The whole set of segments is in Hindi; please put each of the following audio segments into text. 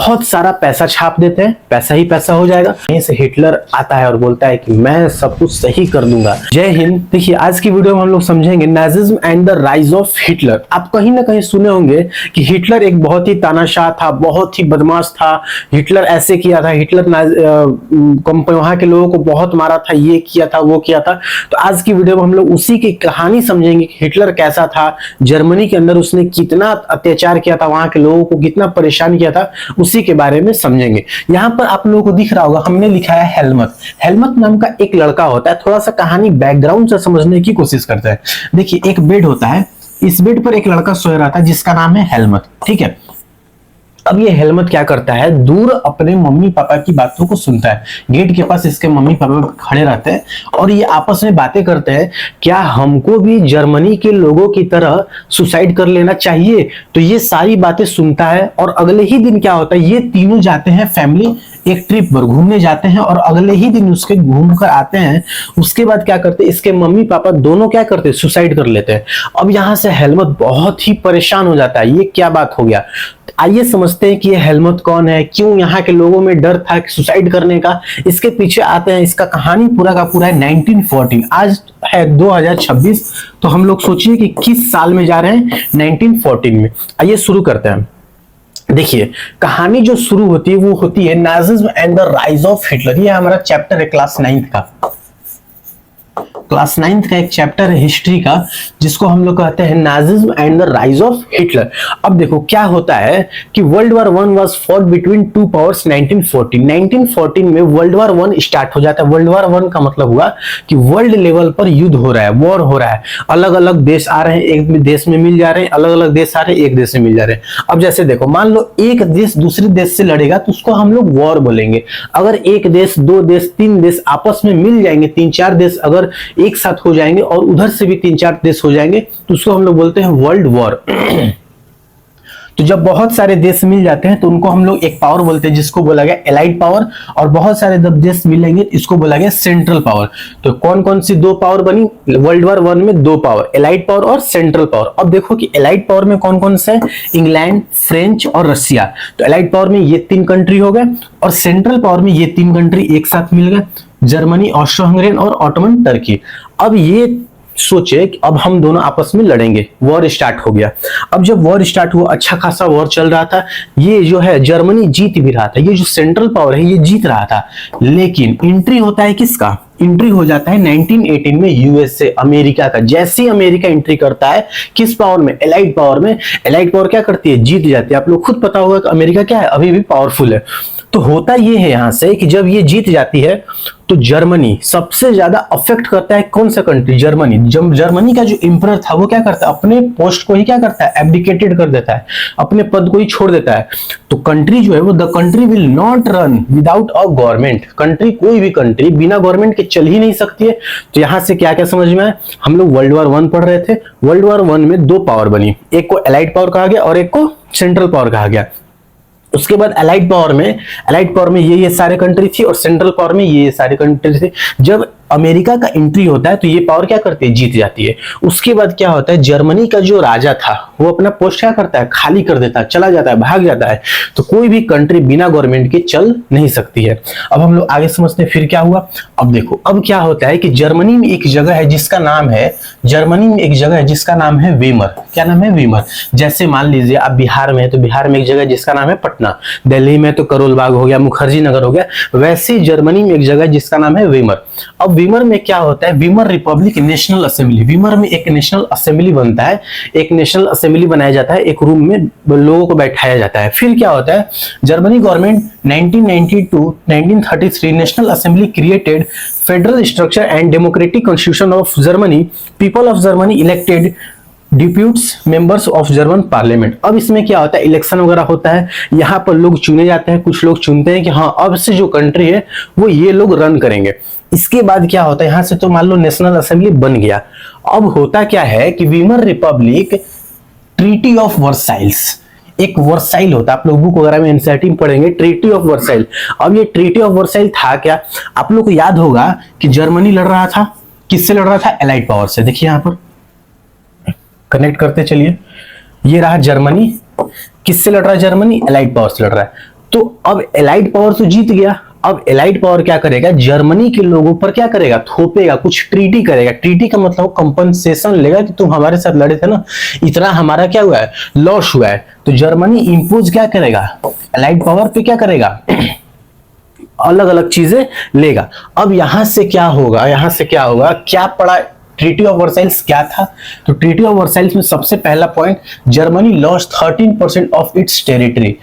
बहुत सारा पैसा छाप देते हैं, पैसा ही पैसा हो जाएगा। यहीं से हिटलर आता है और बोलता है कि मैं सब कुछ सही कर दूंगा। जय हिंद। देखिए आज की वीडियो में हम लोग समझेंगे Nazism and the rise of Hitler. आप कहीं ना कहीं सुने होंगे कि हिटलर एक बहुत ही तानाशाह था, बहुत ही बदमाश था, हिटलर ऐसे किया था, हिटलर वहां के लोगों को बहुत मारा था, ये किया था, वो किया था। तो आज की वीडियो में हम लोग उसी की कहानी समझेंगे कि हिटलर कैसा था, जर्मनी के अंदर उसने कितना अत्याचार किया था, वहां के लोगों को कितना परेशान किया था, उसी के बारे में समझेंगे। यहां पर आप लोगों को दिख रहा होगा हमने लिखा है हेलमट। हेलमट नाम का एक लड़का होता है। थोड़ा सा कहानी बैकग्राउंड से समझने की कोशिश करते हैं। देखिए एक बेड होता है, इस बेड पर एक लड़का सोया रहा था जिसका नाम है हेलमट, ठीक है। अब ये हेलमट क्या करता है, दूर अपने मम्मी पापा की बातों को सुनता है। गेट के पास इसके मम्मी पापा खड़े रहते हैं और ये आपस में बातें करते हैं, क्या हमको भी जर्मनी के लोगों की तरह सुसाइड कर लेना चाहिए। तो ये सारी बातें सुनता है और अगले ही दिन क्या होता है, ये तीनों जाते हैं फैमिली एक ट्रिप पर घूमने जाते हैं और अगले ही दिन उसके घूम कर आते हैं। उसके बाद क्या करते हैं, इसके मम्मी पापा दोनों क्या करते हैं, सुसाइड कर लेते हैं। अब यहां से हेलमट बहुत ही परेशान हो जाता है, ये क्या बात हो गया। आइए समझते हैं कि ये हेलमट कौन है, क्यों यहाँ के लोगों में डर था सुसाइड करने का। इसके पीछे आते हैं, इसका कहानी पूरा का पूरा है 1914। आज है 2026, तो हम लोग सोचिए कि किस साल में जा रहे हैं, 1914 में। आइए शुरू करते हैं। देखिए कहानी जो शुरू होती है वो होती है Nazism and the rise of Hitler. ये हमारा चैप्टर है क्लास 9th का, क्लास 9th का एक चैप्टर है हिस्ट्री का, जिसको हम लोग कहते हैं Nazism and the rise of Hitler. अब देखो क्या होता है कि world war 1 was fought between two powers 1914। 1914 में वर्ल्ड वॉर 1 स्टार्ट हो जाता है। वर्ल्ड वॉर 1 का मतलब हुआ कि वर्ल्ड लेवल पर युद्ध हो रहा है, वॉर हो रहा है, अलग अलग देश आ रहे हैं, एक देश में मिल जा रहे हैं, अलग अलग देश आ रहे हैं, एक देश में मिल जा रहे हैं। अब जैसे देखो मान लो एक देश दूसरे देश से लड़ेगा तो उसको हम लोग वॉर बोलेंगे। अगर एक देश, दो देश, तीन देश आपस में मिल जाएंगे, तीन चार देश अगर एक साथ हो जाएंगे और उधर से भी तीन चार देश हो जाएंगे तो उसको हम लोग बोलते हैं वर्ल्ड वॉर। तो जब बहुत सारे देश मिल जाते हैं तो उनको हम लोग एक पावर बोलते हैं जिसको बोला गया एलाइड पावर, और बहुत सारे जब देश मिलेंगे इसको बोला गया सेंट्रल पावर। तो कौन कौन सी दो पावर बनी वर्ल्ड वॉर 1 में, दो पावर, एलाइड पावर और सेंट्रल पावर। अब देखो कि एलाइड पावर में कौन कौन से, इंग्लैंड, फ्रेंच और रशिया। तो एलाइड पावर में ये तीन कंट्री हो गए और सेंट्रल पावर में ये तीन कंट्री एक साथ मिल गए, जर्मनी, ऑस्ट्रो हंगेरियन और ऑटोमन टर्की। अब ये सोचे कि अब हम दोनों आपस में लड़ेंगे, वॉर स्टार्ट हो गया। अब जब वॉर स्टार्ट हुआ, अच्छा खासा वॉर चल रहा था, ये जो है जर्मनी जीत भी रहा था, ये जो सेंट्रल पावर है ये जीत रहा था। लेकिन एंट्री होता है किसका, एंट्री हो जाता है 1918 में यूएसए, अमेरिका का। जैसे ही अमेरिका एंट्री करता है किस पावर में, एलाइड पावर में, एलाइड पावर क्या करती है, जीत जाती है। आप लोग खुद पता होगा कि अमेरिका क्या है, अभी भी पावरफुल है। तो होता ये है यहां से कि जब ये जीत जाती है तो जर्मनी सबसे ज्यादा अफेक्ट करता है कौन सा कंट्री, जर्मनी। जब जर्मनी का जो एम्परर था वो क्या करता है, अपने पोस्ट को ही क्या करता है, एब्डिकेटेड कर देता है, अपने पद को ही छोड़ देता है। तो कंट्री जो है वो, the country will not run without a government. Country, कोई भी कंट्री बिना गवर्नमेंट के चल ही नहीं सकती है। तो यहां से क्या क्या समझ में आया, हम लोग वर्ल्ड वॉर 1 पढ़ रहे थे। वर्ल्ड वॉर 1 में दो पावर बनी, एक को एलाइड पावर कहा गया और एक को सेंट्रल पावर कहा गया। उसके बाद एलाइड पावर में ये सारे कंट्री थी और सेंट्रल पावर में ये सारे कंट्री थी। जब अमेरिका का एंट्री होता है तो ये पावर क्या करती है, जीत जाती है। उसके बाद क्या होता है, जर्मनी का जो राजा था वो अपना पोस्ट क्या करता है, खाली कर देता है, चला जाता है, भाग जाता है। तो कोई भी कंट्री बिना गवर्नमेंट के चल नहीं सकती है। अब हम लोग आगे समझते हैं फिर क्या हुआ। अब देखो अब क्या होता है कि जर्मनी में एक जगह है जिसका नाम है, वेमर। क्या नाम है, वेमर। जैसे मान लीजिए आप बिहार में है तो बिहार में एक जगह जिसका नाम है पटना, दिल्ली में तो करोल बाग हो गया, मुखर्जी नगर हो गया, वैसे जर्मनी में एक जगह जिसका नाम है वेमर। अब वीमर में क्या होता है, Weimar Republic national assembly. Weimar में एक नेशनल असेंबली बनता है, एक नेशनल असेंबली बनाया जाता है, एक रूम में लोगों को बैठाया जाता है। फिर क्या होता है, Germany government 1992-1933 national assembly created federal structure and democratic constitution of Germany, people of Germany elected deputies members of German parliament. अब इसमें क्या होता है, इलेक्शन वगैरह होता है, यहाँ पर लोग चुने जाते हैं। कुछ लोग चुनते हैं कि हाँ अब से जो कंट्री है वो ये लोग रन करेंगे। इसके बाद क्या होता है, यहां से तो मान लो नेशनल असेंबली बन गया। अब होता क्या है कि Weimar Republic treaty of Versailles, एक वर्साइल होता है, आप लोग बुक वगैरह में एनसीईआरटी में पढ़ेंगे, ट्रीटी ऑफ वर्साइल। अब ये ट्रीटी ऑफ वर्साइल था क्या, आप लोग को याद होगा कि जर्मनी लड़ रहा था, किससे लड़ रहा था, एलाइड पावर से। देखिए यहां पर कनेक्ट करते चलिए, ये रहा जर्मनी, किससे लड़ रहा है, जर्मनी एलाइड पावर से लड़ रहा है। तो अब एलाइड पावर तो जीत गया, अब एलाइड पावर क्या करेगा, जर्मनी के लोगों पर क्या करेगा, थोपेगा, कुछ ट्रीटी करेगा। ट्रीटी का मतलब कंपनसेशन लेगा कि तुम हमारे साथ लड़े थे ना, इतना हमारा क्या हुआ है, लॉस हुआ है। तो जर्मनी इंपोज क्या करेगा, एलाइड पावर पे क्या करेगा, अलग अलग चीजें लेगा। अब यहां से क्या होगा, यहां से क्या होगा, क्या पड़ा, ट्रीटी ऑफ वर्साइल्स क्या था। तो ट्रीटी ऑफ वर्साइल्स में सबसे पहला point, Germany lost 13% of its territory.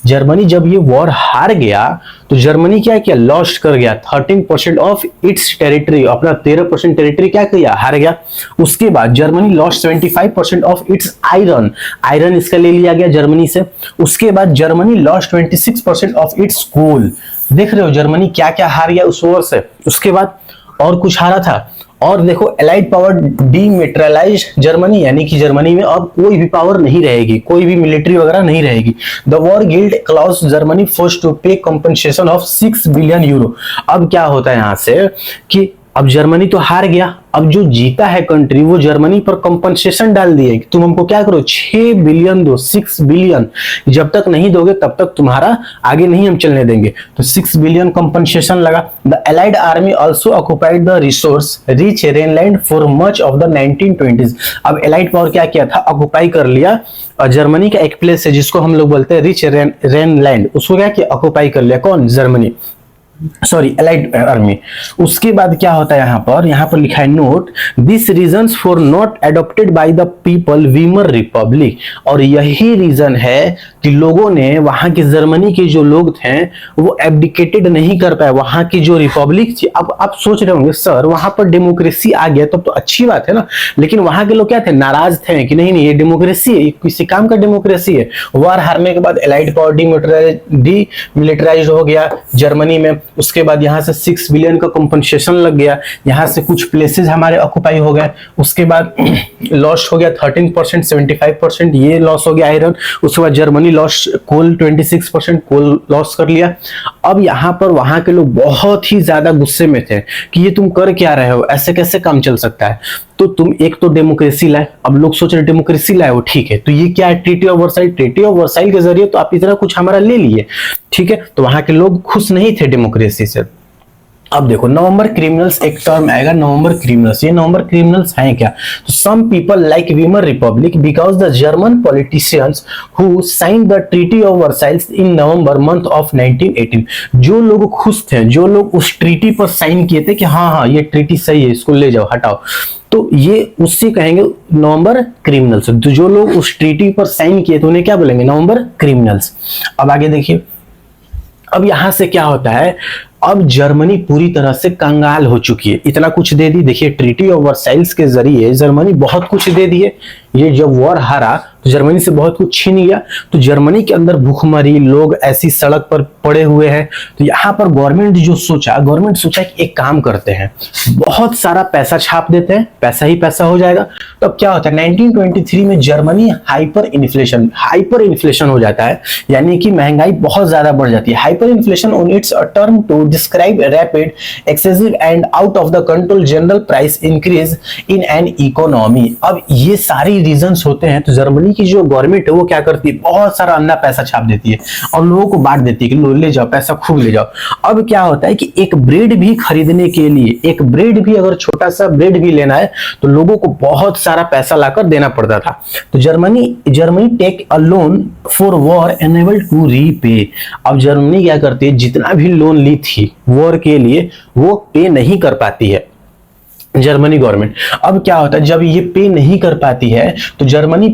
Germany जब ये वॉर हार गया तो जर्मनी क्या किया, लॉस्ट कर गया 13% ऑफ इट्स टेरिटरी, अपना 13% टेरिटरी क्या किया, हार गया। उसके बाद Germany lost 75% of its iron, iron इसका ले लिया गया जर्मनी से। उसके बाद जर्मनी लॉस्ट 26% ऑफ इट्स कोल। देख रहे हो जर्मनी क्या क्या हार गया उस वॉर से। उसके बाद और कुछ हारा था, और देखो एलाइड पावर डीमिलिटराइज जर्मनी, यानी कि जर्मनी में अब कोई भी पावर नहीं रहेगी, कोई भी मिलिट्री वगैरह नहीं रहेगी। The war guilt clause Germany force to pay compensation of 6 billion euro. अब क्या होता है यहां से कि अब जर्मनी तो हार गया, अब जो जीता है कंट्री वो जर्मनी पर कंपनसेशन डाल दिए कि तुम हमको क्या करो, 6 बिलियन दो, 6 बिलियन, जब तक नहीं दोगे तब तक तुम्हारा आगे नहीं हम चलने देंगे। तो 6 बिलियन कंपनसेशन लगा। The allied army also occupied the resource rich रेनलैंड for much of the 1920s। अब एलाइड पावर क्या किया था, ऑक्युपाई कर लिया जर्मनी का एक प्लेस है जिसको हम लोग बोलते हैं रिच रेनलैंड, उसको क्या किया, ऑक्युपाई कर लिया, कौन, जर्मनी, सॉरी एलाइड आर्मी। उसके बाद क्या होता है, यहाँ पर लिखा है note, this reasons for not adopted by the people Weimar Republic. और यही रीजन है कि लोगों ने, वहां के जर्मनी के जो लोग थे वो एब्डिकेटेड नहीं कर पाए, वहां की जो रिपब्लिक थी। अब आप सोच रहे होंगे सर वहां पर डेमोक्रेसी आ गया तो अच्छी बात है ना, लेकिन वहां के लोग क्या थे, नाराज थे कि नहीं नहीं ये डेमोक्रेसी है, ये किसी काम का डेमोक्रेसी है। वॉर हारने के बाद एलाइड पावर डीमिलिटराइज हो गया जर्मनी में। उसके बाद यहाँ से 6 बिलियन का कंपनसेशन लग गया, यहाँ से कुछ प्लेसेस हमारे ऑक्युपाई हो गए। उसके बाद लॉस हो गया 13%, 75% ये लॉस हो गया आयरन। उसके बाद जर्मनी लॉस कोल 26% कोल लॉस कर लिया। अब यहाँ पर वहां के लोग बहुत ही ज्यादा गुस्से में थे कि ये तुम कर क्या रहे हो, ऐसे कैसे काम चल सकता है। तो तुम एक तो डेमोक्रेसी लाए, अब लोग सोच रहे डेमोक्रेसी लाए वो ठीक है, तो ये क्या है, treaty of Versailles, treaty of Versailles के जरिए तो आप इतना कुछ हमारा ले लिए, ठीक है। तो वहां के लोग खुश नहीं थे डेमोक्रेसी से। अब देखो नवंबर क्रिमिनल्स एक टर्म आएगा, नवंबर क्रिमिनल्स। ये नवंबर क्रिमिनल्स हैं क्या, तो some people like Weimar Republic because the German politicians who sign the treaty of Versailles in November month of 1918। जो लोग खुश थे, जो लोग उस ट्रीटी पर साइन किए थे कि हाँ हाँ ये ट्रीटी सही है, इसको ले जाओ हटाओ, तो ये उससे कहेंगे नवंबर क्रिमिनल्स। तो जो लोग उस ट्रीटी पर साइन किए तो उन्हें क्या बोलेंगे, नवंबर क्रिमिनल्स। अब आगे देखिए, अब यहां से क्या होता है, अब जर्मनी पूरी तरह से कंगाल हो चुकी है, इतना कुछ दे दी। देखिए ट्रीटी ऑफ वर्साइल्स के जरिए जर्मनी बहुत कुछ दे दिए। ये जब वॉर हारा तो जर्मनी से बहुत कुछ छीन गया, तो जर्मनी के अंदर भूखमरी, लोग ऐसी सड़क पर पड़े हुए हैं। तो यहाँ पर गवर्नमेंट सोचा कि एक काम करते हैं, बहुत सारा पैसा छाप देते हैं, पैसा ही पैसा हो जाएगा। तो अब क्या होता है, 1923 में जर्मनी हाइपर इन्फ्लेशन हो जाता है, यानी कि महंगाई बहुत ज्यादा बढ़ जाती है। Hyper inflation on it's a term to describe rapid, excessive and out of the control general price increase in an economy. अब ये सारी रीजंस होते हैं। तो जर्मनी की जो गवर्नमेंट है वो क्या करती है, बहुत सारा अंधा पैसा छाप देती है और लोगों को बांट देती है कि लो ले जाओ, पैसा खूब ले जाओ। अब क्या होता है कि एक ब्रेड भी खरीदने के लिए, एक ब्रेड भी, अगर छोटा सा ब्रेड भी लेना है तो लोगों को बहुत सारा पैसा लाकर देना पड़ता था। तो Germany take a loan for war enable to repay. अब जर्मनी क्या करती है, जितना भी लोन ली थी वॉर के लिए वो पे नहीं कर पाती है जर्मनी गवर्नमेंट। अब क्या होता है, जब ये पे नहीं कर पाती है तो जर्मनी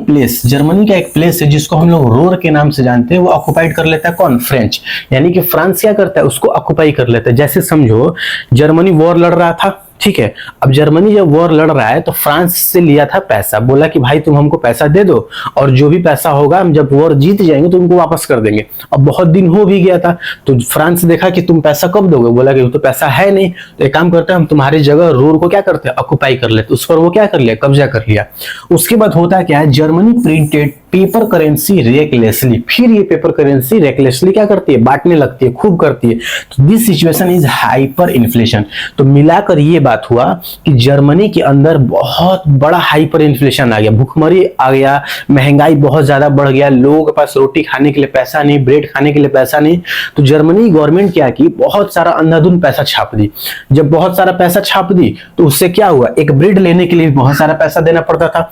का एक प्लेस है जिसको हम लोग रोर के नाम से जानते हैं, वो ऑक्युपाइड कर लेता है कौन, फ्रेंच। यानी कि फ्रांस क्या करता है, उसको ऑक्युपाई कर लेता है। जैसे समझो जर्मनी वॉर लड़ रहा था, ठीक है। अब जर्मनी जब वॉर लड़ रहा है तो फ्रांस से लिया था पैसा, बोला कि भाई तुम हमको पैसा दे दो और जो भी पैसा होगा हम जब वॉर जीत जाएंगे तो उनको वापस कर देंगे। अब बहुत दिन हो भी गया था तो फ्रांस देखा कि तुम पैसा कब दोगे, बोला कि तो पैसा है नहीं, तो एक काम करते हैं हम तुम्हारी जगह रूर को क्या करते हैं, ऑक्युपाई कर लेते। उस पर वो क्या कर लिया, कब्जा कर लिया। उसके बाद होता है क्या है, जर्मनी पेपर करेंसी रेकलेसली, फिर ये पेपर करेंसी रेकलेसली क्या करती है, बांटने लगती है, खूब करती है। तो this situation is hyper inflation. तो मिलाकर ये बात हुआ कि जर्मनी के अंदर बहुत बड़ा हाइपर इन्फ्लेशन आ गया, भूखमरी आ गया, महंगाई बहुत ज्यादा बढ़ गया, लोगों के पास रोटी खाने के लिए पैसा नहीं, ब्रेड खाने के लिए पैसा नहीं। तो जर्मनी गवर्नमेंट क्या की, बहुत सारा अंधाधुंध पैसा छाप दी। जब बहुत सारा पैसा छाप दी तो उससे क्या हुआ, एक ब्रेड लेने के लिए बहुत सारा पैसा देना पड़ता था।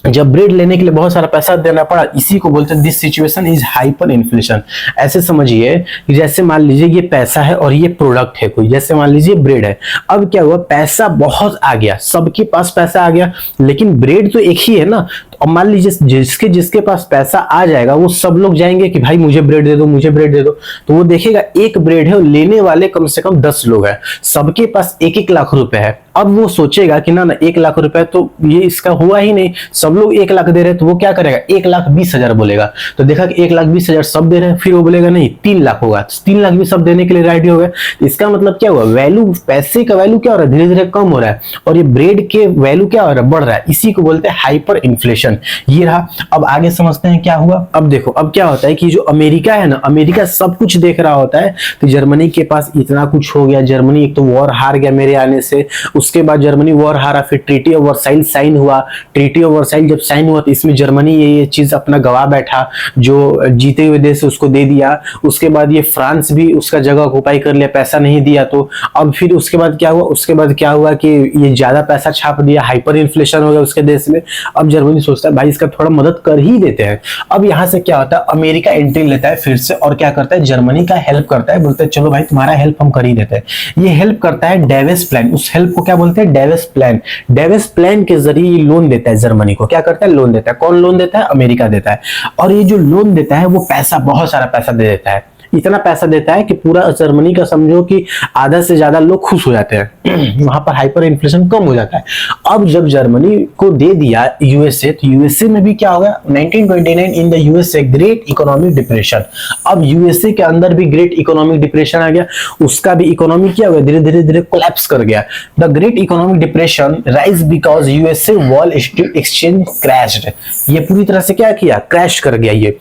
जब ब्रेड लेने के लिए बहुत सारा पैसा देना पड़ा, इसी को बोलते हैं this situation is hyper inflation. ऐसे समझिए कि जैसे मान लीजिए ये पैसा है और ये प्रोडक्ट है कोई, जैसे मान लीजिए ब्रेड है। अब क्या हुआ, पैसा बहुत आ गया, सबके पास पैसा आ गया, लेकिन ब्रेड तो एक ही है ना। तो अब मान लीजिए जिसके जिसके पास पैसा आ जाएगा वो सब लोग जाएंगे कि भाई मुझे ब्रेड दे दो, मुझे ब्रेड दे दो। तो वो देखेगा एक ब्रेड है और लेने वाले कम से कम 10 लोग हैं, सबके पास 1-1 लाख रुपए है। अब वो सोचेगा कि ना 1 लाख रुपए तो ये इसका हुआ ही नहीं, सब लोग 1 लाख दे रहे हैं, तो वो क्या करेगा, 1,20,000 बोलेगा। तो देखा कि 1,20,000 सब दे रहे हैं, फिर वो बोलेगा नहीं 3 लाख होगा, 3 लाख भी सब देने के लिए रेडी हो गए। तो इसका मतलब क्या हुआ, वैल्यू, पैसे का वैल्यू क्या हो रहा है, धीरे धीरे कम हो रहा है, और ये ब्रेड के वैल्यू क्या हो रहा है, बढ़ रहा है। इसी को बोलते हैं हाइपर इन्फ्लेशन। ये रहा। अब आगे समझते हैं क्या हुआ। अब देखो अब क्या होता है कि जो अमेरिका है ना, अमेरिका सब कुछ देख रहा होता है कि जर्मनी के पास इतना कुछ हो गया, जर्मनी एक तो वॉर हार गया मेरे आने से, उसके बाद जर्मनी वॉर हारा, फिर ट्रीटी ऑफ वर्साइल साइन हुआ। ट्रीटी ऑफ वर्साइल जब साइन हुआ तो इसमें जर्मनी ये चीज अपना गवा बैठा, जो जीते हुए देश उसको दे दिया। उसके बाद ये फ्रांस भी उसका जगह ऑक्युपाई कर लिया, पैसा नहीं दिया। तो अब फिर उसके बाद क्या हुआ, उसके बाद क्या हुआ कि ये ज्यादा पैसा छाप दिया, हाइपर इन्फ्लेशन हो गया उसके देश में। अब जर्मनी सोचता है भाई इसका थोड़ा मदद कर ही देते हैं। अब यहां से क्या होता है, अमेरिका एंट्री लेता है फिर से, और क्या करता है, जर्मनी का हेल्प करता है, बोलते हैं चलो भाई तुम्हारा हेल्प हम कर ही देते हैं। ये हेल्प करता है डेविस प्लान, उस हेल्प को क्या बोलते हैं, डेविस प्लान। डेविस प्लान के जरिए लोन देता है जर्मनी को, क्या करता है, लोन देता है। कौन लोन देता है, अमेरिका देता है। और ये जो लोन देता है वो पैसा, बहुत सारा पैसा दे देता है, इतना पैसा देता है कि पूरा जर्मनी का समझो कि आधा से ज्यादा लोग खुश हो जाते हैं। वहां पर हाइपर इन्फ्लेशन कम हो जाता है। अब जब जर्मनी को दे दिया यूएसए, तो यूएसए में भी क्या होगा, 1929 in the USA great economic depression. अब यूएसए के अंदर भी ग्रेट इकोनॉमिक डिप्रेशन आ गया, उसका भी इकोनॉमी क्या हुआ, धीरे धीरे धीरे कोलैप्स कर गया। The great economic depression rise because USA wall street exchange crashed. ये पूरी तरह से क्या किया, क्रैश कर गया ये।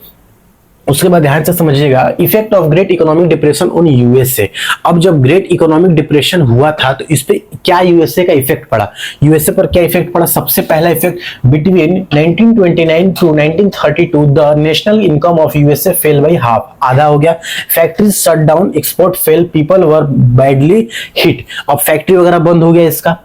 उसके बाद ध्यान से समझिएगा, effect of great economic depression on USA. अब जब ग्रेट इकोनॉमिक डिप्रेशन हुआ था तो इस पे क्या यूएसए का इफेक्ट पड़ा, यूएसए पर क्या इफेक्ट पड़ा, सबसे पहला effect between 1929 to 1932 the national income of USA fell by half, आधा हो गया। Factories shut down, export fell, people were badly hit. अब फैक्ट्री वगैरह बंद हो गया इसका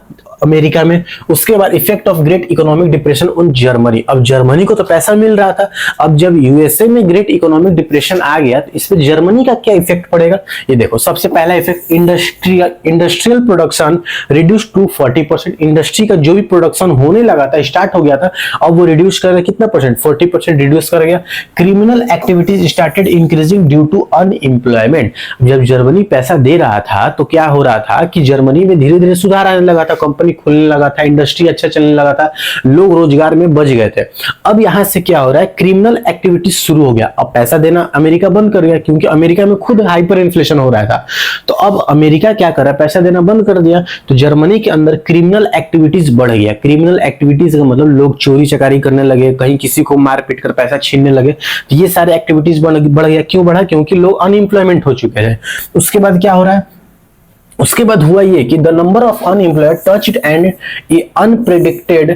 अमेरिका में। उसके बाद effect of great economic depression on Germany. अब जर्मनी को तो पैसा मिल रहा था, अब जब यूएसए में ग्रेट इकोनॉमिक डिप्रेशन आ गया तो इस पे जर्मनी का क्या इफेक्ट पड़ेगा, ये देखो। सबसे पहला effect, industrial production reduce to 40%। Industry का जो भी प्रोडक्शन होने लगा था, स्टार्ट हो गया था, अब वो रिड्यूस कर गया कितना परसेंट, 40% रिड्यूस कर गया। Criminal activities started increasing due to unemployment. जब जर्मनी पैसा दे रहा था तो क्या हो रहा था कि जर्मनी में धीरे धीरे सुधार आने लगा था, कंपनी खुलने लगा था, इंडस्ट्री अच्छा चलने लगा था, लोग रोजगार में बच गए थे। अब यहां से क्या हो रहा है, क्रिमिनल एक्टिविटीज शुरू हो गया। अब पैसा देना अमेरिका बंद कर गया, क्योंकि अमेरिका में खुद हाइपर इन्फ्लेशन हो रहा था। तो अब अमेरिका क्या कर रहा है, पैसा देना बंद कर दिया। तो जर्मनी के अंदर क्रिमिनल एक्टिविटीज बढ़ गया। क्रिमिनल एक्टिविटीज का मतलब लोग चोरी चकारी करने लगे, कहीं किसी को मार पीट कर पैसा छीनने लगे। तो ये सारे एक्टिविटीज बढ़ गया। क्यों बढ़ा, क्योंकि लोग अनएम्प्लॉयमेंट हो चुके हैं। उसके बाद क्या हो रहा है, उसके बाद हुआ ये कि the number of unemployed touched and unpredicted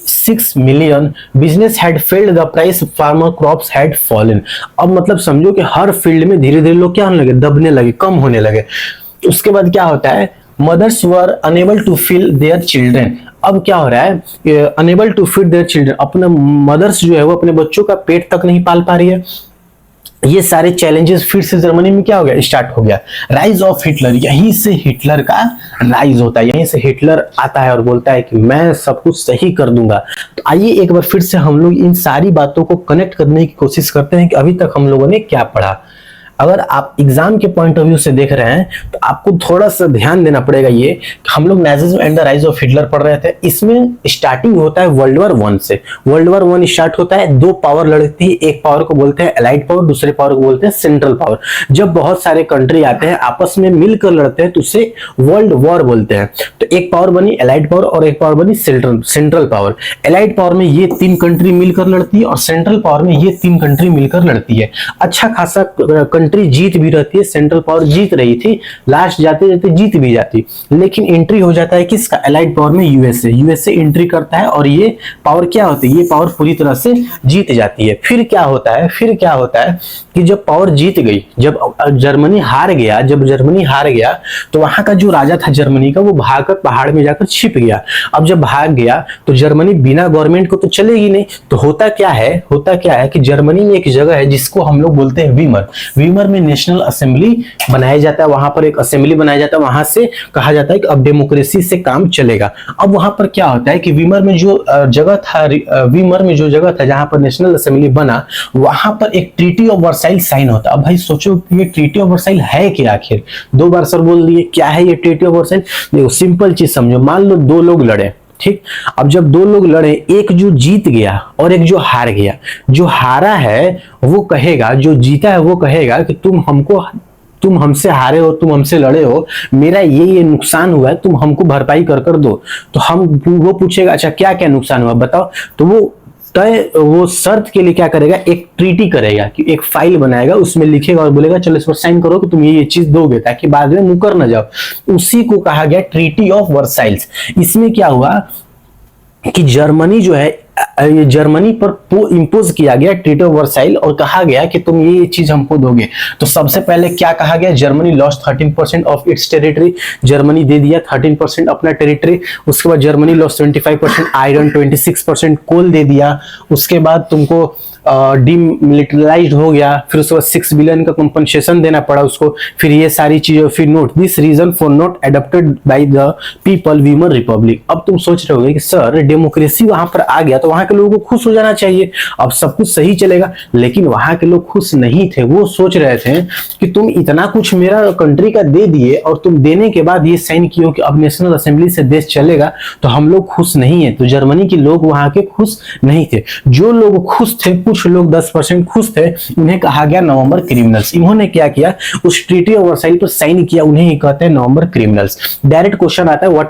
6 million, business had failed, the price farmer crops had fallen. अब मतलब समझो कि हर फील्ड में धीरे धीरे लोग क्या होने लगे, दबने लगे, कम होने लगे। उसके बाद क्या होता है, mothers were unable to feed their children. अब क्या हो रहा है, unable to feed their children, अपने मदर्स जो है वो अपने बच्चों का पेट तक नहीं पाल पा रही है। ये सारे चैलेंजेस फिर से जर्मनी में क्या हो गया, स्टार्ट हो गया। राइज ऑफ हिटलर, यहीं से हिटलर का राइज होता है, यहीं से हिटलर आता है और बोलता है कि मैं सब कुछ सही कर दूंगा। तो आइए एक बार फिर से हम लोग इन सारी बातों को कनेक्ट करने की कोशिश करते हैं कि अभी तक हम लोगों ने क्या पढ़ा। अगर आप एग्जाम के पॉइंट ऑफ व्यू से देख रहे हैं तो आपको थोड़ा सा ध्यान देना पड़ेगा। ये हम लोग Nazism and the rise of Hitler पढ़ रहे थे, इसमें स्टार्टिंग होता है वर्ल्ड वॉर 1 से। वर्ल्ड वॉर 1 स्टार्ट होता है, दो पावर लड़ती है, एक पावर को बोलते हैं एलाइड पावर, दूसरे पावर को बोलते हैं सेंट्रल पावर। जब बहुत सारे कंट्री आते हैं आपस में मिलकर लड़ते हैं तो उसे वर्ल्ड वॉर बोलते हैं। तो एक पावर बनी एलाइड पावर और एक पावर बनी सेंट्रल पावर। एलाइड पावर में ये 3 कंट्री मिलकर लड़ती है और सेंट्रल पावर में ये 3 कंट्री मिलकर लड़ती है। अच्छा खासा कंट्री जीत भी रहती है, सेंट्रल पावर जीत रही थी, लास्ट जाते जाते जीत भी जाती, लेकिन एंट्री हो जाता है किसका, एलाइड पावर में यूएसए एंट्री करता है और ये पावर क्या होती है, ये पावर पूरी तरह से जीत जाती है। फिर क्या होता है कि जब पावर जीत गई, जब जर्मनी हार गया तो वहां का जो राजा था जर्मनी का वो भागकर पहाड़ में जाकर छिप गया। अब जब भाग गया तो जर्मनी बिना गवर्नमेंट को तो चलेगी नहीं, तो होता क्या है कि जर्मनी में एक जगह है जिसको हम लोग बोलते हैं वीमर में नेशनल असेंबली बनाया जाता है। वहां पर एक असेंबली बनाया जाता है, वहां से कहा जाता है कि अब डेमोक्रेसी से काम चलेगा। अब वहां पर क्या होता है कि वीमर में जो जगह था जहां पर नेशनल असेंबली बना, वहां पर एक ट्रीटी ऑफ वर्साइल साइन होता है। अब भाई सोचो ये ट्रीटी ऑफ वर्साइल है क्या, आखिर 2 बार सर बोल दिए क्या है ये ट्रीटी ऑफ वर्साइल। देखो सिंपल चीज समझो, मान लो 2 लोग लड़े, ठीक। अब जब 2 लोग लड़े, एक जो जीत गया और एक जो हार गया, जो हारा है वो कहेगा, जो जीता है वो कहेगा कि तुम हमसे हारे हो, तुम हमसे लड़े हो, मेरा ये नुकसान हुआ है, तुम हमको भरपाई कर दो। तो वो पूछेगा अच्छा क्या क्या नुकसान हुआ बताओ, तो वो शर्त के लिए क्या करेगा, एक ट्रीटी करेगा कि एक फाइल बनाएगा, उसमें लिखेगा और बोलेगा चलो इस पर साइन करो कि तुम ये चीज दोगे, ताकि बाद में मुकर न जाओ। उसी को कहा गया ट्रीटी ऑफ वर्साइल्स। इसमें क्या हुआ कि जर्मनी पर इंपोज किया गया ट्रीटी ऑफ वर्साइल और कहा गया कि तुम ये चीज हमको दोगे। तो सबसे पहले क्या कहा गया, Germany lost 13% of its territory, Germany दे दिया 13% अपना टेरिटरी। उसके बाद जर्मनी लॉस्ट 25% आयरन, 26% कोल दे दिया। उसके बाद तुमको डीमिलिटराइज्ड हो गया, फिर उसके बाद 6 बिलियन का कंपनसेशन देना पड़ा उसको। फिर ये सारी चीजें, फिर note this reason for not adopted by the people Weimar Republic. अब तुम सोच रहे होगे कि सर डेमोक्रेसी वहां पर आ गया तो वहां के लोगों को खुश हो जाना चाहिए, अब सब कुछ सही चलेगा, लेकिन वहां के लोग खुश नहीं थे। वो सोच रहे थे कि तुम इतना कुछ मेरा कंट्री का दे दिए और तुम देने के बाद ये साइन किए कि अब नेशनल असेंबली से देश चलेगा, तो हम लोग खुश नहीं है। तो जर्मनी के लोग वहां के खुश नहीं थे। जो लोग खुश थे, कुछ लोग 10% खुश थे, उन्हें कहा गया नवंबर क्रिमिनल्स। इन्होंने क्या किया, उस ट्रीटी ऑफ वर्साइल पर साइन किया, उन्हें ही कहते हैं नवंबर क्रिमिनल्स। डायरेक्ट क्वेश्चन आता है हु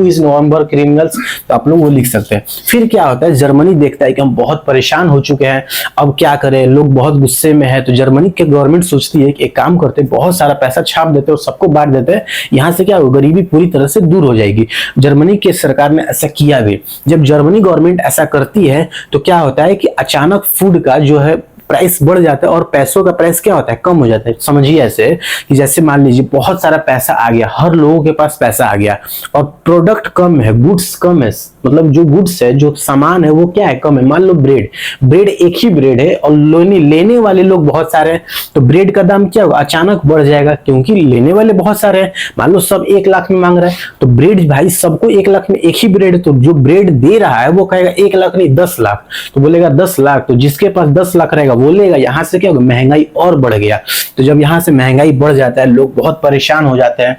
इज नवंबर क्रिमिनल्स, तो आप लोग वो लिख सकते हैं। फिर क्या होता है, जर्मनी देखता है कि हम बहुत परेशान हो चुके हैं, अब क्या करें, लोग बहुत गुस्से में है। तो जर्मनी के गवर्नमेंट सोचती है कि एक काम करते हैं, बहुत सारा पैसा छाप देते हैं और सबको बांट देते हैं, यहां से क्या होगा, गरीबी पूरी तरह से दूर हो जाएगी। जर्मनी के सरकार ने ऐसा किया भी। जब जर्मनी गवर्नमेंट ऐसा करती है तो क्या होता है कि अचानक फूड का जो है प्राइस बढ़ जाता है और पैसों का प्राइस क्या होता है, कम हो जाता है। समझिए ऐसे कि जैसे मान लीजिए बहुत सारा पैसा आ गया, हर लोगों के पास पैसा आ गया और प्रोडक्ट कम है, गुड्स कम है, मतलब जो गुड्स है, जो सामान है वो क्या है, कम है। मान लो ब्रेड एक ही ब्रेड है और लेने वाले लोग बहुत सारे हैं, तो ब्रेड का दाम क्या होगा, अचानक बढ़ जाएगा, क्योंकि लेने वाले बहुत सारे हैं। मान लो सब 1 लाख में मांग रहे हैं, तो ब्रेड भाई सबको 1 लाख में एक ही ब्रेड है, तो जो ब्रेड दे रहा है वो कहेगा 1 लाख नहीं 10 लाख, तो बोलेगा 10 लाख, तो जिसके पास 10 लाख रहेगा वो लेगा। यहां से क्या होगा, महंगाई और बढ़ गया। तो जब यहां से महंगाई बढ़ जाता है, लोग बहुत परेशान हो जाते हैं।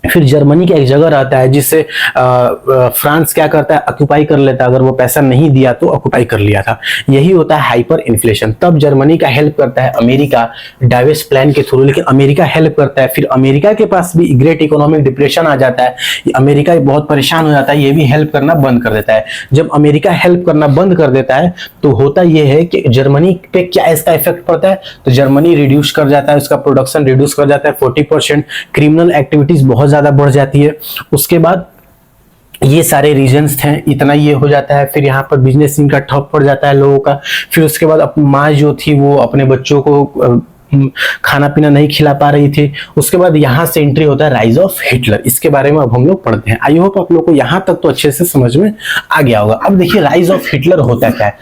फिर जर्मनी का एक जगह रहता है जिसे फ्रांस क्या करता है, ऑक्युपाई कर लेता है। अगर वो पैसा नहीं दिया तो ऑक्युपाई कर लिया था। यही होता है हाइपर इन्फ्लेशन। तब जर्मनी का हेल्प करता है अमेरिका डाइवेस्ट प्लान के थ्रू, लेकिन अमेरिका हेल्प करता है। फिर अमेरिका के पास भी ग्रेट इकोनॉमिक डिप्रेशन आ जाता है, अमेरिका बहुत परेशान हो जाता है, ये भी हेल्प करना बंद कर देता है। जब अमेरिका हेल्प करना बंद कर देता है तो होता यह है कि जर्मनी पे क्या इसका इफेक्ट पड़ता है, तो जर्मनी रिड्यूस कर जाता है, उसका प्रोडक्शन रिड्यूस कर जाता है 40%, क्रिमिनल एक्टिविटीज बहुत ज्यादा बढ़ जाती है। उसके बाद ये सारे रीजंस थे, इतना ये हो जाता है। फिर यहाँ पर बिजनेस इनका ठप पड़ जाता है लोगों का। फिर उसके बाद माँ जो थी वो अपने बच्चों को खाना पीना नहीं खिला पा रही थी। उसके बाद यहाँ से एंट्री होता है राइज ऑफ हिटलर। इसके बारे में अब हम लोग पढ़ते हैं। आई होप आप लोग को यहाँ तक तो अच्छे से समझ में आ गया होगा। अब देखिए राइज ऑफ हिटलर होता क्या है।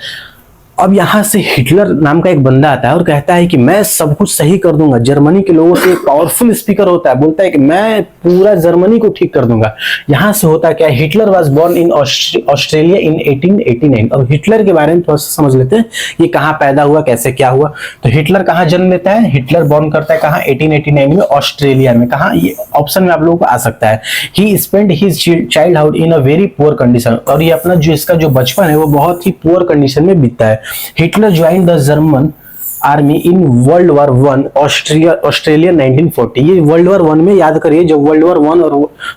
अब यहाँ से हिटलर नाम का एक बंदा आता है और कहता है कि मैं सब कुछ सही कर दूंगा। जर्मनी के लोगों से एक पावरफुल स्पीकर होता है, बोलता है कि मैं पूरा जर्मनी को ठीक कर दूंगा। यहाँ से होता क्या है, Hitler was born in Australia in 1889। अब हिटलर के बारे में थोड़ा सा समझ लेते हैं, ये कहाँ पैदा हुआ, कैसे क्या हुआ। तो हिटलर कहाँ जन्म लेता है, हिटलर बॉर्न करता है कहाँ, 1889 में ऑस्ट्रेलिया में। कहाँ, ये ऑप्शन में आप लोगों को आ सकता है। He spend his childhood in a very poor condition, और ये अपना जो इसका जो बचपन है वो बहुत ही पुअर कंडीशन में बीतता है। Hitler join the German army in world war one Australia 1940। ये वर्ल्ड वॉर वन में, याद करिए जब वर्ल्ड वॉर वन और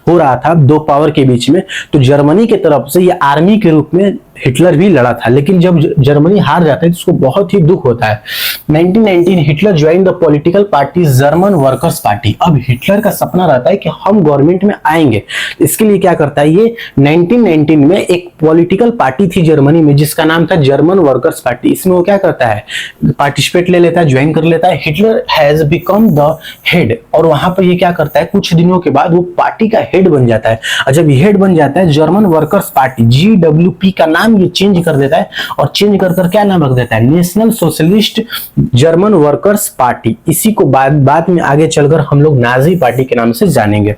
हो रहा था दो पावर के बीच में, तो जर्मनी की तरफ से ये आर्मी के रूप में हिटलर भी लड़ा था। लेकिन जब जर्मनी हार जाता है तो उसको बहुत ही दुख होता है। 1919 Hitler join the political party German workers party. अब हिटलर का सपना रहता है कि हम गवर्नमेंट में आएंगे। इसके लिए क्या करता है, ये 1919 में एक पॉलिटिकल पार्टी थी जर्मनी में जिसका नाम था जर्मन वर्कर्स पार्टी। इसमें वो क्या करता है, पार्टिसिपेट ले लेता है, ज्वाइन कर लेता है। Hitler has become the head, और वहां पर ये क्या करता है, कुछ दिनों के बाद वो पार्टी का हेड बन जाता है। और जब हेड बन जाता है, जर्मन वर्कर्स पार्टी GWP का नाम ये चेंज कर देता है, और चेंज कर क्या नाम रख देता है, national socialist German workers party. इसी को बाद में आगे चलकर हम लोग नाजी पार्टी के नाम से जानेंगे।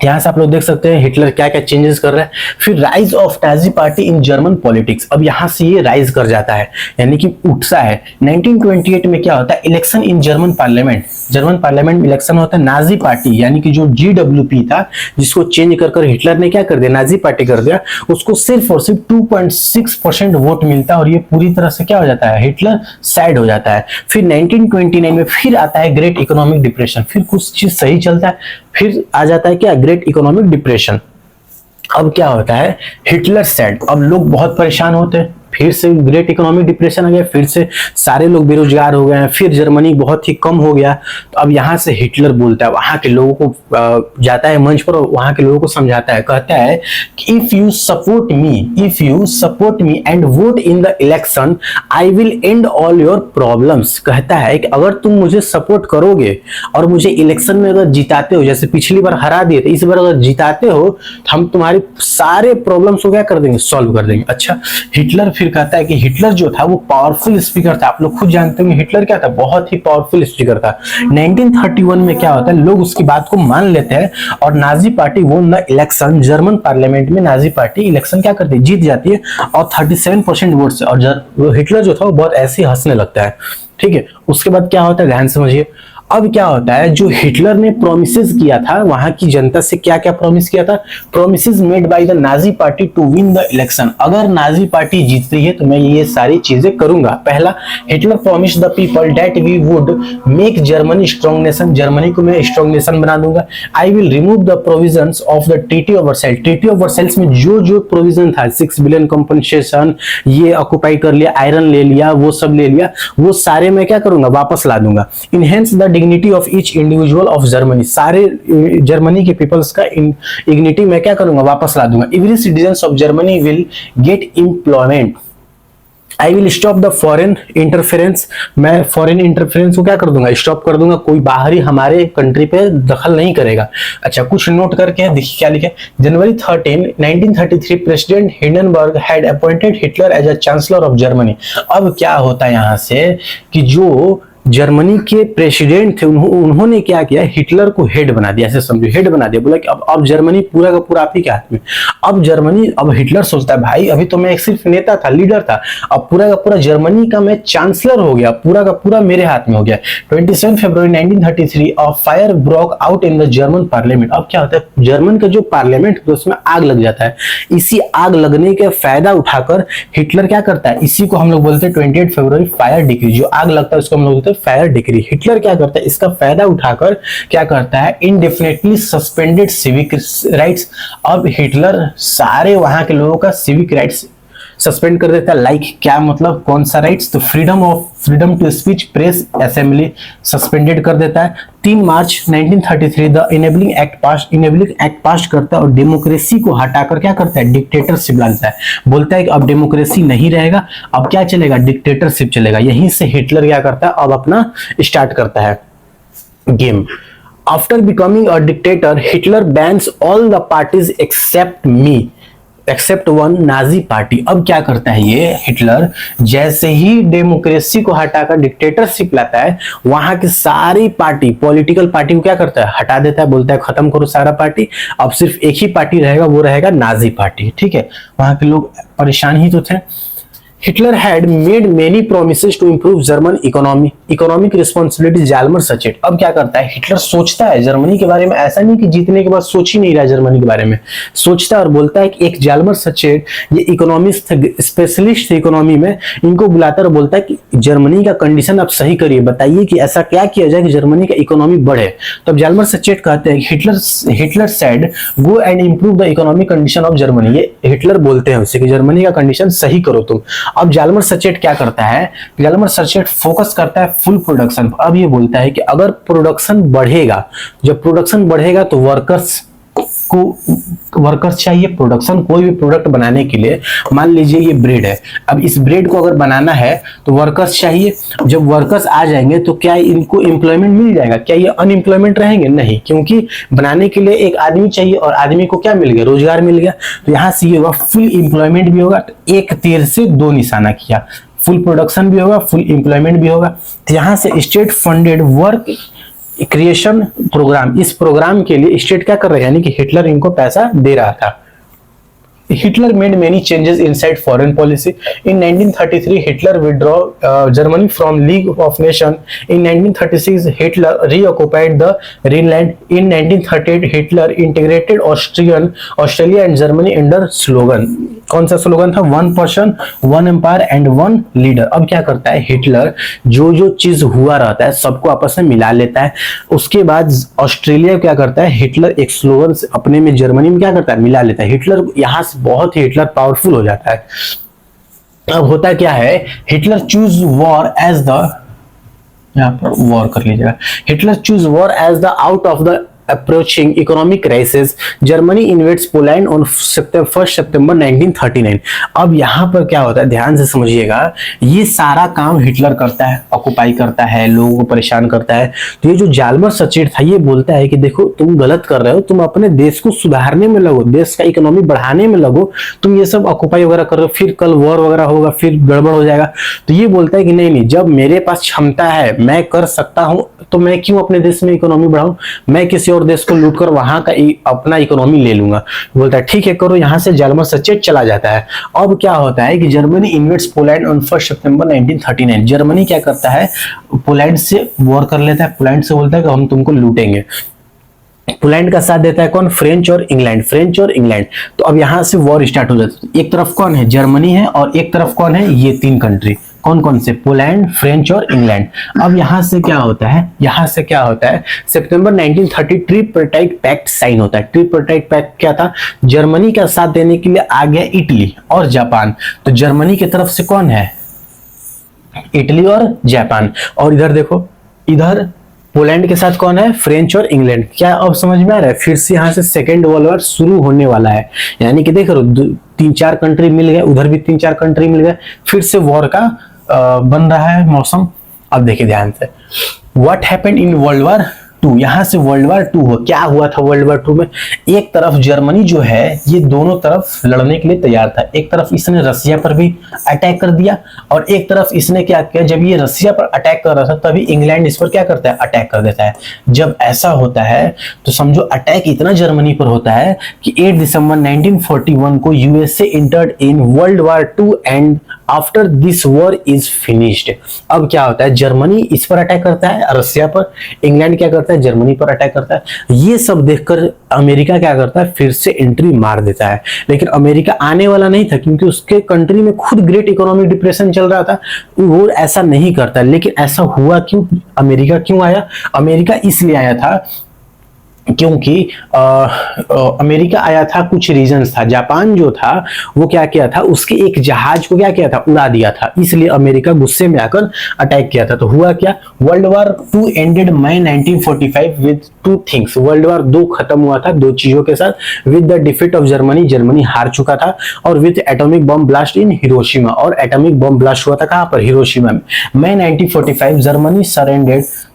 यहां से आप लोग देख सकते हैं हिटलर क्या क्या चेंजेस कर रहा है। फिर rise of Nazi party in German politics. अब यहां से ये राइज कर जाता है, यानी कि उठता है। 1928 में क्या होता है, election in German parliament. German parliament में इलेक्शन होता है, नाजी पार्टी यानी कि जो GWP था जिसको चेंज कर हिटलर ने क्या कर दिया, नाजी पार्टी कर दिया, उसको सिर्फ और सिर्फ 2.6% वोट मिलता है, और ये पूरी तरह से क्या हो जाता है, हिटलर साइड हो जाता है। फिर 1929 में फिर आता है ग्रेट इकोनॉमिक डिप्रेशन। फिर कुछ चीज सही चलता है, फिर आ जाता है क्या, ग्रेट इकोनॉमिक डिप्रेशन। अब क्या होता है, हिटलर सेड, अब लोग बहुत परेशान होते हैं, फिर से ग्रेट इकोनॉमिक डिप्रेशन आ गया, फिर से सारे लोग बेरोजगार हो गए हैं, फिर जर्मनी बहुत ही कम हो गया। तो अब यहाँ से हिटलर बोलता है, वहां के लोगों को जाता है मंच पर और वहां के लोगों को समझाता है, कहता है कि if you support me and vote in the election I will and all your problems. कहता है कि अगर तुम मुझे सपोर्ट करोगे और मुझे इलेक्शन में अगर जिताते हो, जैसे पिछली बार हरा दिए थे, इस बार अगर जिताते हो तो हम तुम्हारे सारे प्रॉब्लम्स को क्या कर देंगे, सॉल्व कर देंगे। अच्छा, हिटलर फिर कहता है कि हिटलर जो था वो पावरफुल स्पीकर था। आप लोग खुद जानते होंगे हिटलर क्या था, बहुत ही पावरफुल स्पीकर था। 1931 में क्या होता है, लोग उसकी बात को मान लेते हैं और नाजी पार्टी वो न इलेक्शन, जर्मन पार्लियामेंट में नाजी पार्टी इलेक्शन क्या करती है, जीत जाती है, और 37% वोट से। और हिटलर जो था वो बहुत ऐसे हंसने लगता है। ठीक है, उसके बाद क्या होता है, ध्यान समझिए। अब क्या होता है, जो हिटलर ने प्रोमिसेस किया था वहां की जनता से, क्या क्या प्रोमिस किया था, promises made by the Nazi party to win the election. अगर नाजी पार्टी जीतती है तो मैं ये सारी चीजें करूंगा। पहला, Hitler promise the people that we would make Germany strong nation. Germany को मैं स्ट्रॉन्ग नेशन बना दूंगा। I will remove the provisions of the treaty of Versailles. Treaty of Versailles में जो जो प्रोविजन था, 6 बिलियन कंपनसेशन, ये ऑक्युपाई कर लिया, आयरन ले लिया, वो सब ले लिया, वो सारे मैं क्या करूंगा, वापस ला दूंगा। Enhance the dignity of each individual of Germany. सारे जर्मनी के पीपल्स का डिग्निटी मैं क्या करूंगा, वापस ला दूंगा। Every citizen of Germany will get employment. I will stop the foreign interference. मैं फॉरेन इंटरफेरेंस को क्या कर दूंगा, स्टॉप कर दूंगा। कोई बाहरी हमारे कंट्री पे दखल नहीं करेगा। अच्छा, कुछ नोट करके देखिए क्या लिखे। January 13, 1933 president Hindenburg had appointed Hitler as a chancellor of Germany. अब क्या होता है यहाँ से कि जो जर्मनी के प्रेसिडेंट थे उन्होंने क्या किया, हिटलर को हेड बना दिया। ऐसे समझो, हेड बना दिया। बोला कि अब जर्मनी पूरा का पूरा आप ही के हाथ में। अब हिटलर सोचता है, भाई अभी तो मैं एक सिर्फ नेता था, लीडर था, अब पूरा का पूरा जर्मनी का मैं चांसलर हो गया, पूरा का पूरा मेरे हाथ में हो गया। 27 फरवरी 1933 fire broke out in the German parliament. अब क्या होता है, जर्मन का जो पार्लियामेंट है उसमें आग लग जाता है। इसी आग लगने के फायदा उठाकर हिटलर क्या करता है, इसी को हम लोग बोलते हैं 28 फरवरी फायर डिक्री। जो आग लगता है उसको हम लोग बोलते हैं फायर डिक्री। हिटलर क्या करता है, इसका फायदा उठाकर क्या करता है, इनडेफिनेटली सस्पेंडेड सिविक राइट्स। अब हिटलर सारे वहां के लोगों का सिविक राइट्स सस्पेंड कर देता है। लाइक क्या मतलब, कौन सा राइट्स, तो freedom to speech, press, assembly suspended कर देता है। 3 March 1933 the enabling act pass करता है और डेमोक्रेसी को हटाकर क्या करता है, डिक्टेटरशिप लाता है। बोलता है कि अब डेमोक्रेसी नहीं रहेगा, अब क्या चलेगा, डिक्टेटरशिप चलेगा। यहीं से हिटलर क्या करता है, अब अपना स्टार्ट करता है game. After becoming a dictator, Hitler bans all the parties except me. Except one Nazi party. अब क्या करता है ये हिटलर, जैसे ही डेमोक्रेसी को हटाकर डिक्टेटरशिप लाता है, वहां की सारी पार्टी, पॉलिटिकल पार्टी को क्या करता है, हटा देता है, बोलता है खत्म करो सारा पार्टी, अब सिर्फ एक ही पार्टी रहेगा, वो रहेगा नाजी पार्टी। ठीक है, वहां के लोग परेशान ही तो थे। Hitler had made many promises to improve German economy, economic responsibility जालमर सचेट। अब क्या करता है हिटलर, सोचता है जर्मनी के बारे में, ऐसा नहीं कि जीतने के बाद सोच ही नहीं रहा जर्मनी के बारे में, सोचता है और बोलता है कि एक जालमर सचेट, ये इकोनॉमिस्ट थे, स्पेशलिस्ट थे इकोनॉमी में, इनको बुलाता है और बोलता है कि जर्मनी का कंडीशन आप सही करिए, बताइए कि ऐसा क्या किया जाए कि जर्मनी का इकोनॉमी बढ़े। तब जालमर सचेट कहते हैं Hitler said go and improve the economic condition of Germany. ये हिटलर बोलते हैं उसे कि जर्मनी का कंडीशन सही करो तुम। अब जालमर सचेट क्या करता है, जालमर सचेट फोकस करता है फुल प्रोडक्शन। अब ये बोलता है कि अगर प्रोडक्शन बढ़ेगा, जब प्रोडक्शन बढ़ेगा तो वर्कर्स चाहिए, प्रोडक्शन कोई भी प्रोडक्ट बनाने के लिए, मान लीजिए ये ब्रेड है, अब इस ब्रेड को अगर बनाना है तो वर्कर्स चाहिए। जब वर्कर्स आ जाएंगे तो क्या इनको एम्प्लॉयमेंट मिल जाएगा, क्या ये अनएम्प्लॉयमेंट रहेंगे, नहीं, क्योंकि बनाने के लिए एक आदमी चाहिए और आदमी को क्या मिल गया, रोजगार मिल गया। तो यहां से ये होगा फुल एम्प्लॉयमेंट भी होगा। तो एक तीर से दो निशाना किया, फुल प्रोडक्शन भी होगा, फुल एम्प्लॉयमेंट भी होगा। तो यहां से state funded work creation programme, इस प्रोग्राम के लिए स्टेट क्या कर रहा है, यानी कि हिटलर इनको पैसा दे रहा था। Hitler made many changes inside foreign policy. In 1933, Hitler withdrew Germany from League of Nations. In 1936, Hitler reoccupied the Rhineland. In 1938, Hitler integrated Australia and Germany under slogan. कौन सा स्लोगन था, one person one empire and one leader. अब क्या करता है हिटलर, जो जो चीज हुआ रहता है सबको आपस में मिला लेता है। उसके बाद ऑस्ट्रेलिया क्या करता है, हिटलर एक स्लोगन अपने में जर्मनी में क्या करता है, मिला लेता है। हिटलर यहां से बहुत ही हिटलर पावरफुल हो जाता है। अब होता क्या है, Hitler choose war as the, यहां पर वॉर कर लीजिएगा, Hitler choose war as the out of the approaching economic crisis. Germany invades Poland on 1 September 1939। अब यहां पर क्या होता है, ध्यान से समझिएगा, ये सारा काम हिटलर करता है, ऑक्युपाई करता है, लोगों को परेशान करता है। तो ये जो जालमर सचेट था ये बोलता है कि देखो तुम गलत कर रहे हो, तुम अपने देश को सुधारने में लगो, देश का इकोनॉमी बढ़ाने में लगो, तुम ये सब ऑक्युपाई वगैरह कर रहे हो, फिर कल वॉर वगैरह होगा, फिर गड़बड़ हो जाएगा। तो ये बोलता है कि नहीं नहीं, जब मेरे पास क्षमता है, मैं कर सकता हूं, तो मैं क्यों अपने देश में इकोनॉमी बढ़ाऊं, मैं किसी और देश को लूट कर वहां का अपना इकोनॉमी ले लूंगा। बोलता है ठीक है करो। यहां से जालमर सचेट चला जाता है। अब क्या होता है कि Germany invades Poland on 1 September 1939। Germany क्या करता है, पोलैंड से वॉर कर लेता है, पोलैंड से बोलता है कि हम तुमको लूटेंगे। पोलैंड का साथ देता है कौन, फ्रेंच और इंग्लैंड, फ्रेंच और इंग्लैंड। तो अब यहां से वॉर स्टार्ट हो जाता है। एक तरफ कौन है, जर्मनी है, और एक तरफ कौन है, ये तीन कंट्री, कौन कौन से, पोलैंड, फ्रेंच और इंग्लैंड। अब यहां से क्या होता है, यहां से क्या होता है, सितंबर 1930 ट्रिपरटाइट पैक्ट साइन होता है। ट्रिपरटाइट पैक्ट क्या था, जर्मनी का साथ देने के लिए आ गया इटली और जापान। तो जर्मनी की तरफ से कौन है, इटली और जापान, और इधर देखो, इधर पोलैंड के साथ कौन है, फ्रेंच और इंग्लैंड। क्या अब समझ में आ रहा है, फिर से यहाँ से सेकेंड वर्ल्ड वॉर शुरू होने वाला है। यानी कि देख रहे हो, 3-4 कंट्री मिल गए, उधर भी 3-4 कंट्री मिल गए, फिर से वॉर का बन रहा है मौसम। अब देखिए ध्यान से, what happened in world war 2। यहां से वर्ल्ड वॉर 2 हो, क्या हुआ था वर्ल्ड वॉर 2 में, एक तरफ जर्मनी जो है ये दोनों तरफ लड़ने के लिए तैयार था। एक तरफ इसने रसिया पर भी अटैक कर दिया, और एक तरफ इसने क्या किया, जब ये रसिया पर अटैक कर रहा था तभी इंग्लैंड इस पर क्या करता है, अटैक कर देता है। जब ऐसा होता है तो समझो अटैक इतना जर्मनी पर होता है कि 8 दिसंबर 1941 को USA entered in world war 2 and after this war is finished. अब क्या होता है, जर्मनी इस पर अटैक करता है, रसिया पर, इंग्लैंड क्या करता है, जर्मनी पर अटैक करता है। ये सब देखकर अमेरिका क्या करता है, फिर से एंट्री मार देता है। लेकिन अमेरिका आने वाला नहीं था, क्योंकि उसके कंट्री में खुद ग्रेट इकोनॉमिक डिप्रेशन चल रहा था, वो ऐसा नहीं करता। लेकिन ऐसा हुआ क्यों, अमेरिका क्यों आया, अमेरिका इसलिए आया था क्योंकि अमेरिका आया था, कुछ रीजंस था। जापान जो था वो क्या किया था, उसके एक जहाज को क्या किया था, उड़ा दिया था, इसलिए अमेरिका गुस्से में आकर अटैक किया था। तो हुआ क्या, world war 2 ended May 1945 with 2 things. World war 2 खत्म हुआ था 2 चीजों के साथ, with the defeat of Germany, Germany हार चुका था, और with atomic bomb blast in Hiroshima, और एटॉमिक बम ब्लास्ट हुआ था कहां पर, हिरोशिमा में। May 1945 Germany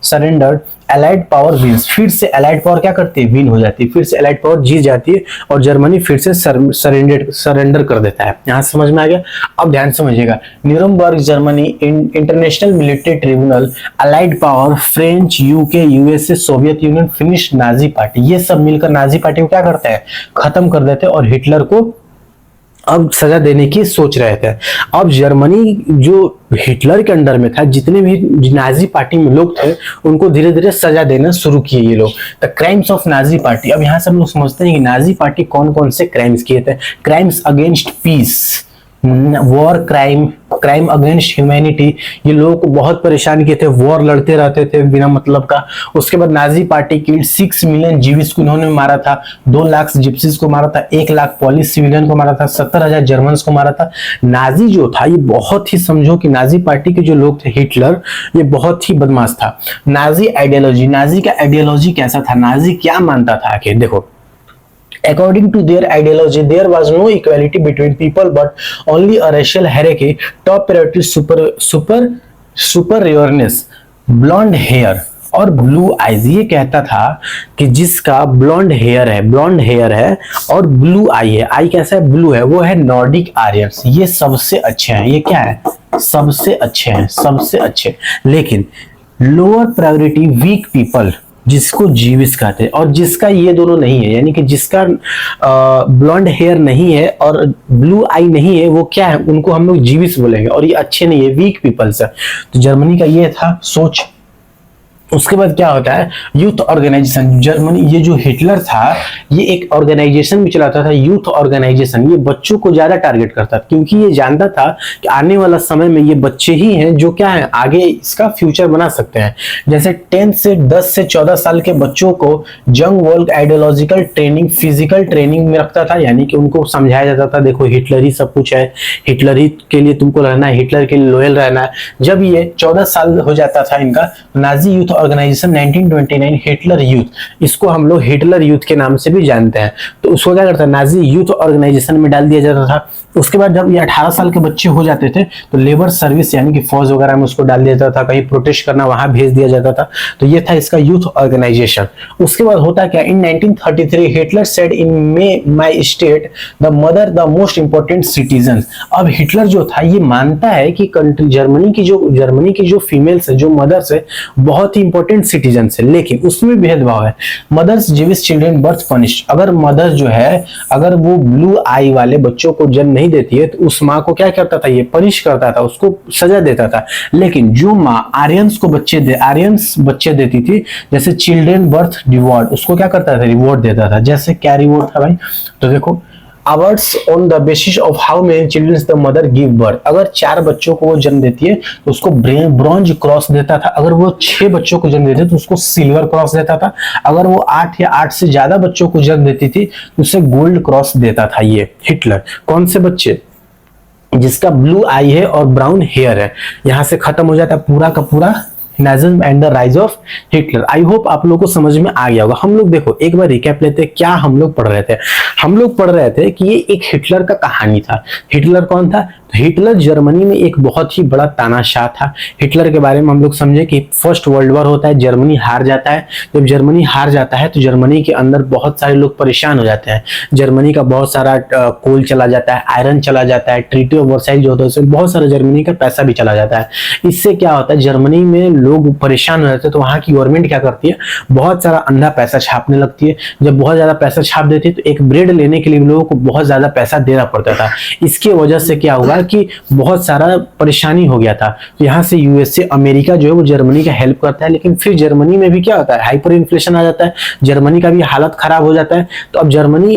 surrendered allied power wins, फिर से एलाइड पावर क्या करती है, विन हो जाती है, फिर से एलाइड पावर जीत जाती है और जर्मनी फिर से सरेंडर कर देता है। यहां समझ में आ गया। अब ध्यान समझिएगा, Nuremberg Germany, international military tribunal, allied power, French, UK, USA, Soviet union, finish, Nazi party, ये सब मिलकर नाजी पार्टी को क्या करते हैं, खत्म कर देते हैं और हिटलर को अब सजा देने की सोच रहे थे। अब जर्मनी जो हिटलर के अंडर में था, जितने भी नाजी पार्टी में लोग थे उनको धीरे धीरे सजा देना शुरू किए ये लोग। The crimes of Nazi party, अब यहाँ से हम लोग समझते हैं कि नाजी पार्टी कौन कौन से क्राइम्स किए थे। Crimes against peace, war crime, crime against humanity, ये लोगों को बहुत परेशान किए थे, वॉर लड़ते रहते थे बिना मतलब का। उसके बाद नाजी पार्टी की 6 मिलियन जीविस को इन्होंने मारा था, 2 लाख जिप्सीज को मारा था, 1 लाख पॉलिश सिविलियन को मारा था, 70,000 जर्मन्स को मारा था। नाजी जो था ये बहुत ही, समझो कि नाजी पार्टी के जो लोग थे, हिटलर, ये बहुत ही बदमाश था। नाजी आइडियोलॉजी, नाजी का आइडियोलॉजी कैसा था, नाजी क्या मानता था कि देखो, according to their ideology there was no equality between people but only a racial hierarchy, top priority superiorness, blonde hair और ब्लू आईज। ये कहता था कि जिसका ब्लॉन्ड हेयर है और ब्लू आई है, आई कैसा है, ब्लू है, वो है नॉर्डिक आर्यंस, ये सबसे अच्छे हैं। ये क्या है, सबसे अच्छे हैं, सबसे अच्छे। लेकिन लोअर प्रायोरिटी वीक पीपल, जिसको जीविस कहते हैं, और जिसका ये दोनों नहीं है, यानी कि जिसका ब्लॉन्ड हेयर नहीं है और ब्लू आई नहीं है, वो क्या है, उनको हम लोग जीविस बोलेंगे और ये अच्छे नहीं है, वीक पीपल्स है। तो जर्मनी का ये था सोच। उसके बाद क्या होता है, यूथ ऑर्गेनाइजेशन। जर्मनी, ये जो हिटलर था ये एक ऑर्गेनाइजेशन भी चलाता था, यूथ ऑर्गेनाइजेशन। ये बच्चों को ज्यादा टारगेट करता था क्योंकि ये जानता था कि आने वाला समय में ये बच्चे ही हैं जो क्या है, आगे इसका फ्यूचर बना सकते हैं। जैसे 10 से 14 साल के बच्चों को जंग world ideological training, physical training में रखता था, यानी कि उनको समझाया जाता था देखो हिटलर ही सब कुछ है, हिटलर ही के लिए तुमको रहना है, हिटलर के लिए लॉयल रहना है। जब ये 14 साल हो जाता था इनका, Nazi youth organization 1929 Hitler youth, इसको हम लोग हिटलर यूथ के नाम से भी जानते हैं। तो उसको क्या करता है, नाजी यूथ ऑर्गेनाइजेशन में डाल दिया जाता था। उसके बाद जब ये 18 साल के बच्चे हो जाते थे तो लेबर सर्विस यानी कि फौज वगैरह में उसको डाल दिया जाता था, कहीं प्रोटेस्ट करना वहां भेज दिया जाता था। तो ये था इसका यूथ ऑर्गेनाइजेशन। उसके बाद होता क्या, इन 1933 Hitler said in my state the mother the most important citizen. अब हिटलर जो था ये मानता है कि कंट्री जर्मनी की जो फीमेल्स है, जो मदर्स है, बहुत ही इंपॉर्टेंट सिटीजन है, लेकिन उसमें भेदभाव है। Mothers Jewish children birth punished, अगर मदर जो है अगर वो ब्लू आई वाले बच्चों को जन्म नहीं देती है तो उस माँ को क्या करता था, ये पनिश करता था, उसको सजा देता था। लेकिन जो माँ आर्यंस बच्चे देती थी, जैसे चिल्ड्रेन बर्थ रिवॉर्ड, उसको क्या करता था, रिवॉर्ड देता था। जैसे क्या रिवॉर्ड था भाई, तो देखो, awards on the basis of how many children the mother give birth, अगर 4 बच्चों को वो जन्म देती है तो उसको ब्रॉन्ज क्रॉस देता था, अगर वो 6 बच्चों को जन्म देती है तो उसको सिल्वर क्रॉस देता था, अगर वो 8 या 8 से ज्यादा बच्चों को जन्म देती थी तो उसे गोल्ड क्रॉस देता था। ये हिटलर, कौन से बच्चे, जिसका ब्लू आई है और ब्राउन हेयर है। यहां से खत्म हो जाता है पूरा का पूरा Nazism and the rise of Hitler. I hope आप लोगों को समझ में आ गया होगा। हम लोग देखो एक बार रिकैप लेते हैं, क्या हम लोग पढ़ रहे थे। हम लोग पढ़ रहे थे कि ये एक हिटलर का कहानी था। हिटलर कौन था, तो हिटलर जर्मनी में एक बहुत ही बड़ा तानाशाह था। हिटलर के बारे में हम लोग समझे कि फर्स्ट वर्ल्ड वॉर होता है, जर्मनी हार जाता है। जब जर्मनी हार जाता है तो जर्मनी के अंदर बहुत सारे लोग परेशान हो जाते हैं। जर्मनी का बहुत सारा कोल चला जाता है, आयरन चला जाता है, ट्रीटी ऑफ वर्साइल जो होता है उसमें बहुत सारा जर्मनी का पैसा भी चला जाता है। इससे क्या होता है, जर्मनी में लोग परेशान हो जाते हैं तो वहां की गवर्नमेंट क्या करती है, बहुत सारा अंधा पैसा छापने लगती है। जब बहुत ज्यादा पैसा छाप देती है तो एक ब्रेड लेने के लिए लोगों को बहुत ज्यादा पैसा देना पड़ता था। इसकी वजह से क्या हुआ कि बहुत सारा परेशानी हो गया था। तो यहाँ से यूएसए, अमेरिका जो है वो जर्मनी का हेल्प करता है, लेकिन फिर जर्मनी में भी क्या होता है, हाइपर इन्फ्लेशन आ जाता है, जर्मनी का भी हालत खराब हो जाता है। तो अब जर्मनी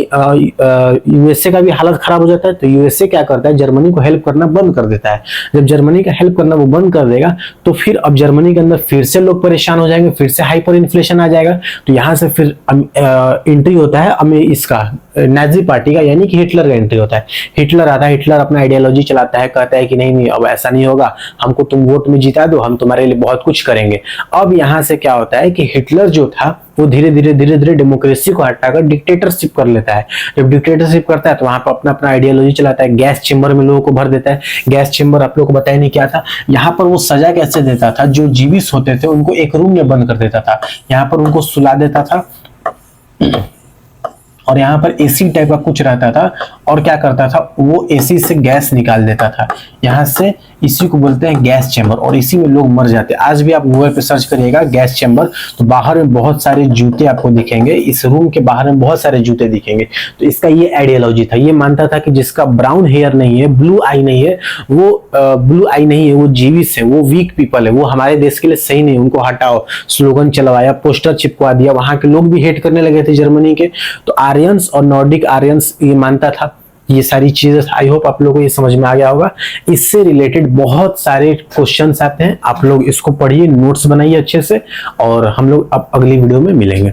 यूएसए का भी हालत खराब हो जाता है, तो यूएसए क्या करता है, जर्मनी को हेल्प करना बंद कर देता है। जब जर्मनी का हेल्प करना वो बंद कर देगा तो फिर अब जर्मनी के अंदर फिर से लोग परेशान हो जाएंगे, फिर से हाइपर इन्फ्लेशन आ जाएगा। तो यहाँ से फिर एंट्री होता है इसका नाजी पार्टी का, यानी कि हिटलर का एंट्री होता है। हिटलर आता है, हिटलर अपना आइडियोलॉजी चलाता है, कहता है कि नहीं नहीं अब ऐसा नहीं होगा, हमको तुम वोट में जिता दो, हम तुम्हारे लिए बहुत कुछ करेंगे। अब यहाँ से क्या होता है कि हिटलर जो था वो धीरे धीरे डेमोक्रेसी को हटाकर डिक्टेटरशिप कर लेता है। जब डिक्टेटरशिप करता है तो वहां पर अपना अपना आइडियोलॉजी चलाता है, गैस चेम्बर में लोगों को भर देता है। गैस चेम्बर आप लोग को बताया नहीं क्या था, यहाँ पर वो सजा कैसे देता था, जो जीवित होते थे उनको एक रूम में बंद कर देता था, यहाँ पर उनको सुला देता था और यहाँ पर एसी टाइप का कुछ रहता था, और क्या करता था वो एसी से गैस निकाल देता था यहाँ से, इसी को बोलते हैं गैस चेम्बर, और इसी में लोग मर जाते हैं। आज भी आप गूगल पे सर्च करिएगा गैस चेम्बर, तो बाहर में बहुत सारे जूते आपको दिखेंगे, इस रूम के बाहर में बहुत सारे जूते दिखेंगे। तो इसका ये आइडियोलॉजी था, ये मानता था कि जिसका ब्राउन हेयर नहीं है, ब्लू आई नहीं है, वो जीवित है, वो वीक पीपल है, वो हमारे देश के लिए सही नहीं, उनको हटाओ। स्लोगन चलवाया, पोस्टर चिपकवा दिया, वहां के लोग भी हेट करने लगे थे जर्मनी के। तो आर्यंस और नॉर्डिक आर्यंस ये मानता था ये सारी चीजें। आई होप आप लोगों को ये समझ में आ गया होगा। इससे रिलेटेड बहुत सारे क्वेश्चंस आते हैं, आप लोग इसको पढ़िए, नोट्स बनाइए अच्छे से, और हम लोग अब अगली वीडियो में मिलेंगे।